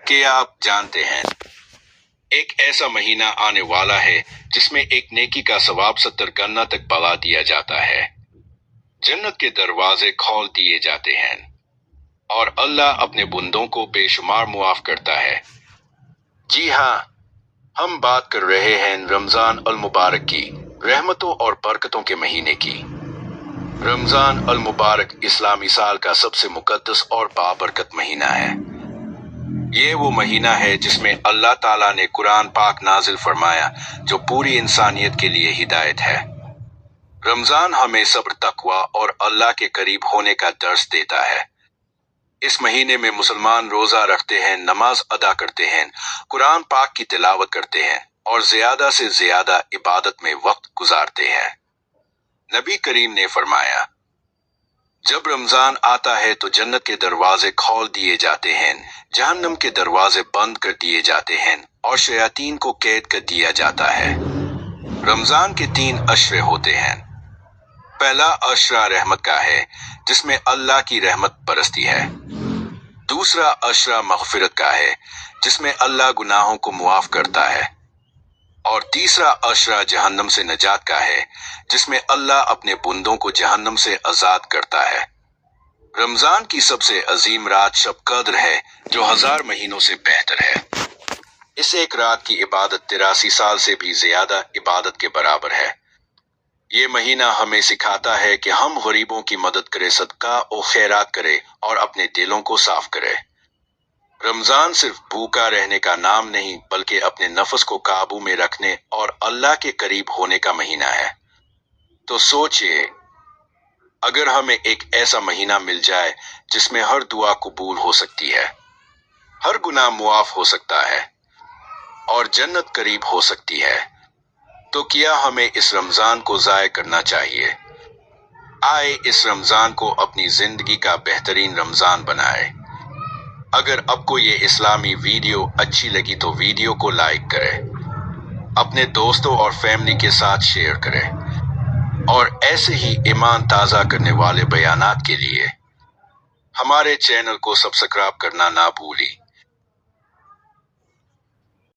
کیا آپ جانتے ہیں ایک ایسا مہینہ آنے والا ہے جس میں ایک نیکی کا ثواب 70 گنا تک بڑھا دیا جاتا ہے، جنت کے دروازے کھول دیے جاتے ہیں اور اللہ اپنے بندوں کو بے شمار معاف کرتا ہے۔ جی ہاں، ہم بات کر رہے ہیں رمضان المبارک کی، رحمتوں اور برکتوں کے مہینے کی۔ رمضان المبارک اسلامی سال کا سب سے مقدس اور بابرکت مہینہ ہے۔ یہ وہ مہینہ ہے جس میں اللہ تعالیٰ نے قرآن پاک نازل فرمایا جو پوری انسانیت کے لیے ہدایت ہے۔ رمضان ہمیں صبر، تقوی اور اللہ کے قریب ہونے کا درس دیتا ہے۔ اس مہینے میں مسلمان روزہ رکھتے ہیں، نماز ادا کرتے ہیں، قرآن پاک کی تلاوت کرتے ہیں اور زیادہ سے زیادہ عبادت میں وقت گزارتے ہیں۔ نبی کریم نے فرمایا، جب رمضان آتا ہے تو جنت کے دروازے کھول دیے جاتے ہیں، جہنم کے دروازے بند کر دیے جاتے ہیں اور شیاطین کو قید کر دیا جاتا ہے۔ رمضان کے 3 عشرے ہوتے ہیں۔ پہلا عشرہ رحمت کا ہے جس میں اللہ کی رحمت برستی ہے۔ دوسرا عشرہ مغفرت کا ہے جس میں اللہ گناہوں کو معاف کرتا ہے۔ اور تیسرا عشرہ جہنم سے نجات کا ہے جس میں اللہ اپنے بندوں کو جہنم سے آزاد کرتا ہے۔ رمضان کی سب سے عظیم رات شب قدر ہے جو 1000 مہینوں سے بہتر ہے۔ اس ایک رات کی عبادت 83 سال سے بھی زیادہ عبادت کے برابر ہے۔ یہ مہینہ ہمیں سکھاتا ہے کہ ہم غریبوں کی مدد کریں، صدقہ و خیرات کریں اور اپنے دلوں کو صاف کریں۔ رمضان صرف بھوکا رہنے کا نام نہیں بلکہ اپنے نفس کو قابو میں رکھنے اور اللہ کے قریب ہونے کا مہینہ ہے۔ تو سوچئے، اگر ہمیں ایک ایسا مہینہ مل جائے جس میں ہر دعا قبول ہو سکتی ہے، ہر گناہ معاف ہو سکتا ہے اور جنت قریب ہو سکتی ہے، تو کیا ہمیں اس رمضان کو ضائع کرنا چاہیے؟ آئے اس رمضان کو اپنی زندگی کا بہترین رمضان بنائے۔ اگر آپ کو یہ اسلامی ویڈیو اچھی لگی تو ویڈیو کو لائک کریں، اپنے دوستوں اور فیملی کے ساتھ شیئر کریں اور ایسے ہی ایمان تازہ کرنے والے بیانات کے لیے ہمارے چینل کو سبسکرائب کرنا نہ بھولیں۔